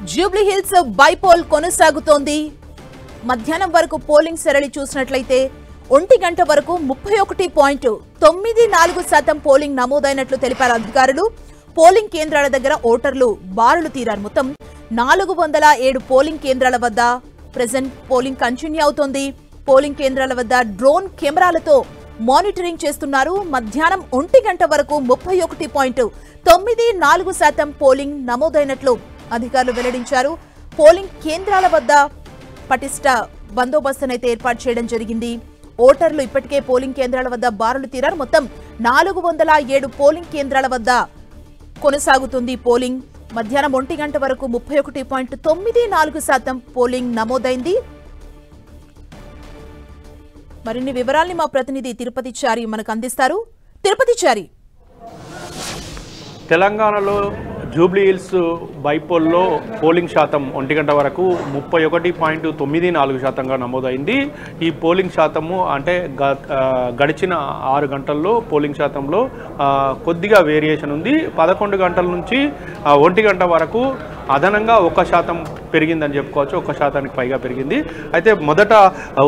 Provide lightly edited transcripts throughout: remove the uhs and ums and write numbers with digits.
Jubilee hills bypoll కొనసాగుతోంది. మధ్యాహ్నం వరకు పోలింగ్ సరళి చూసినట్లయితే 1 గంట వరకు 31.94% పోలింగ్ నమోదైనట్లు తెలిపారు అధికారులు. పోలింగ్ కేంద్రాల దగ్గర ఓటర్లు బారులు తీరారు. మొత్తం 407 పోలింగ్ కేంద్రాల వద్ద ప్రెజెంట్ పోలింగ్ కంటిన్యూ అవుతోంది. పోలింగ్ కేంద్రాల వద్ద డ్రోన్ కెమెరాలతో మానిటరింగ్ చేస్తున్నారు. మధ్యాహ్నం 1 గంట వరకు 31.94% పోలింగ్ నమోదైనట్లు అధికారులు వెల్లడించారు. పోలింగ్ కేంద్రాల వద్ద పటిష్ట బందోబస్తునైతే ఏర్పాటు చేయడం జరిగింది. ఓటర్లు ఇప్పటికే పోలింగ్ కేంద్రాల వద్ద బారులు తీరారు. మొత్తం 407 పోలింగ్ కేంద్రాల వద్ద కొనసాగుతుంది పోలింగ్. మధ్యాహ్నం 1 గంట వరకు 31.94% పోలింగ్ నమోదైంది. మరిన్ని వివరాల్ని మా ప్రతినిధి తిరుపతి చారి మనకు అందిస్తారు. తిరుపతి చారి, తెలంగాణలో జూబ్లీ హిల్స్ బైపోల్లో పోలింగ్ శాతం 1 గంట వరకు 31.94%గా నమోదైంది. ఈ పోలింగ్ శాతము అంటే గడిచిన 6 గంటల్లో పోలింగ్ శాతంలో కొద్దిగా వేరియేషన్ ఉంది. 11 గంటల నుంచి 1 గంట వరకు అదనంగా 1% పెరిగిందని చెప్పుకోవచ్చు. 1%కి పైగా పెరిగింది. అయితే మొదట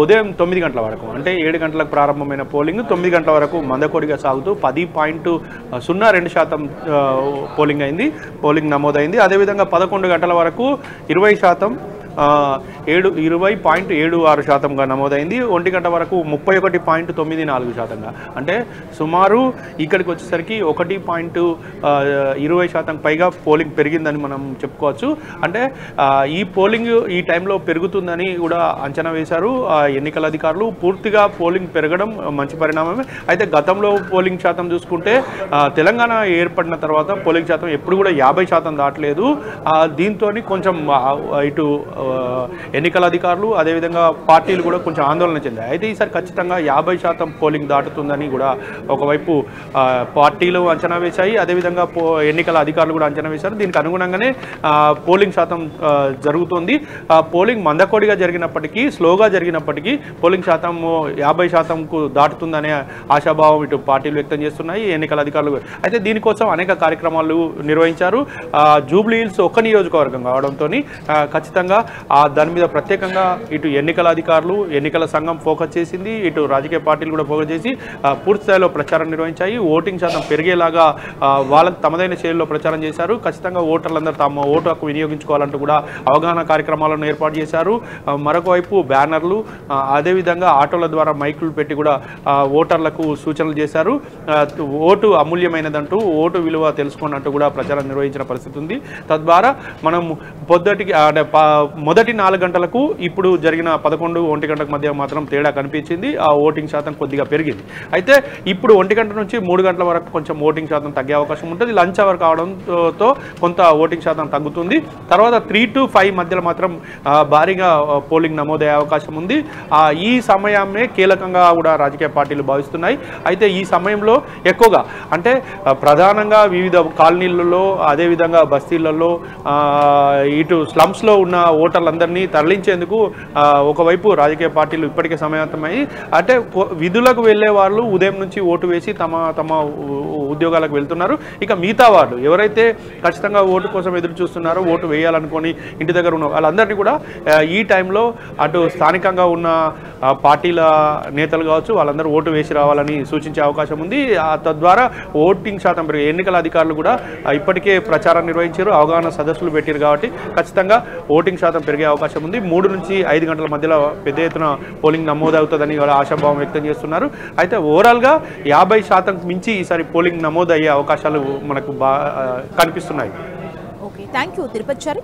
ఉదయం 9 గంటల వరకు అంటే 7 గంటలకు ప్రారంభమైన పోలింగ్ 9 గంటల వరకు మందకొడిగా సాగుతూ 10.02% పోలింగ్ అయింది, పోలింగ్ నమోదైంది. అదేవిధంగా 11 గంటల వరకు 20%, 20.76%గా నమోదైంది. 1 గంట వరకు 31.94%గా అంటే సుమారు ఇక్కడికి వచ్చేసరికి 1.20% పైగా పోలింగ్ పెరిగిందని మనం చెప్పుకోవచ్చు. అంటే ఈ పోలింగ్ ఈ టైంలో పెరుగుతుందని కూడా అంచనా వేశారు ఎన్నికల అధికారులు. పూర్తిగా పోలింగ్ పెరగడం మంచి పరిణామమే. అయితే గతంలో పోలింగ్ శాతం చూసుకుంటే తెలంగాణ ఏర్పడిన తర్వాత పోలింగ్ శాతం ఎప్పుడు కూడా 50% దాటలేదు. దీంతో కొంచెం ఇటు ఎన్నికల అధికారులు అదేవిధంగా పార్టీలు కూడా కొంచెం ఆందోళన చెందాయి. అయితే ఈసారి ఖచ్చితంగా 50% పోలింగ్ దాటుతుందని కూడా ఒకవైపు పార్టీలు అంచనా వేశాయి, అదేవిధంగా ఎన్నికల అధికారులు కూడా అంచనా వేశారు. దీనికి అనుగుణంగానే పోలింగ్ శాతం జరుగుతుంది. పోలింగ్ మందకొడిగా జరిగినప్పటికీ, స్లోగా జరిగినప్పటికీ పోలింగ్ శాతం 50%కు దాటుతుందనే ఆశాభావం ఇటు పార్టీలు వ్యక్తం చేస్తున్నాయి, ఎన్నికల అధికారులు. అయితే దీనికోసం అనేక కార్యక్రమాలు నిర్వహించారు. జూబ్లీ హిల్స్ ఒక్క నియోజకవర్గం కావడంతో ఖచ్చితంగా దాని మీద ప్రత్యేకంగా ఇటు ఎన్నికల అధికారులు, ఎన్నికల సంఘం ఫోకస్ చేసింది. ఇటు రాజకీయ పార్టీలు కూడా ఫోకస్ చేసి పూర్తి స్థాయిలో ప్రచారం నిర్వహించాయి. ఓటింగ్ శాతం పెరిగేలాగా వాళ్ళకి తమదైన శైలిలో ప్రచారం చేశారు. ఖచ్చితంగా ఓటర్లందరూ తమ ఓటు హక్కు వినియోగించుకోవాలంటూ కూడా అవగాహన కార్యక్రమాలను ఏర్పాటు చేశారు. మరొక వైపు బ్యానర్లు, అదేవిధంగా ఆటోల ద్వారా మైకులు పెట్టి కూడా ఓటర్లకు సూచనలు చేశారు. ఓటు అమూల్యమైనదంటూ, ఓటు విలువ తెలుసుకున్నట్టు కూడా ప్రచారం నిర్వహించిన పరిస్థితి ఉంది. తద్వారా మనం మొదటి 4 గంటలకు ఇప్పుడు జరిగిన 11-1 గంటల మధ్య మాత్రం తేడా కనిపించింది. ఆ ఓటింగ్ శాతం కొద్దిగా పెరిగింది. అయితే ఇప్పుడు 1 గంట నుంచి 3 గంటల వరకు కొంచెం ఓటింగ్ శాతం తగ్గే అవకాశం ఉంటుంది. లంచ్ అవర్ కావడంతో కొంత ఓటింగ్ శాతం తగ్గుతుంది. తర్వాత 3 to 5 మధ్యలో మాత్రం భారీగా పోలింగ్ నమోదయ్యే అవకాశం ఉంది. ఈ సమయాన్నే కీలకంగా కూడా రాజకీయ పార్టీలు భావిస్తున్నాయి. అయితే ఈ సమయంలో ఎక్కువగా అంటే ప్రధానంగా వివిధ కాలనీలలో, అదేవిధంగా బస్తీలలో, ఇటు స్లమ్స్లో ఉన్న ఓటర్లందరినీ తరలించేందుకు ఒకవైపు రాజకీయ పార్టీలు ఇప్పటికే సమాయత్తమై అంటే విధులకు వెళ్లే వాళ్ళు ఉదయం నుంచి ఓటు వేసి తమ ఉద్యోగాలకు వెళ్తున్నారు. ఇక మిగతా వాళ్ళు ఎవరైతే ఖచ్చితంగా ఓటు కోసం ఎదురు చూస్తున్నారో, ఓటు వేయాలనుకొని ఇంటి దగ్గర ఉన్న వాళ్ళందరినీ కూడా ఈ టైంలో అటు స్థానికంగా ఉన్న పార్టీల నేతలు కావచ్చు, వాళ్ళందరూ ఓటు వేసి రావాలని సూచించే అవకాశం ఉంది. తద్వారా ఓటింగ్ శాతం పెరిగే ఎన్నికల అధికారులు కూడా ఇప్పటికే ప్రచారం నిర్వహించారు, అవగాహన సదస్సులు పెట్టారు. కాబట్టి ఖచ్చితంగా ఓటింగ్ శాతం పెరిగే అవకాశం ఉంది. 3 నుంచి 5 గంటల మధ్యలో పెద్ద ఎత్తున పోలింగ్ నమోదవుతుందని ఆశాభావం వ్యక్తం చేస్తున్నారు. అయితే ఓవరాల్గా 50% మించి ఈసారి పోలింగ్ నమోదయ్యే అవకాశాలు మనకు కనిపిస్తున్నాయి. Okay, thank you Tirupati Chari.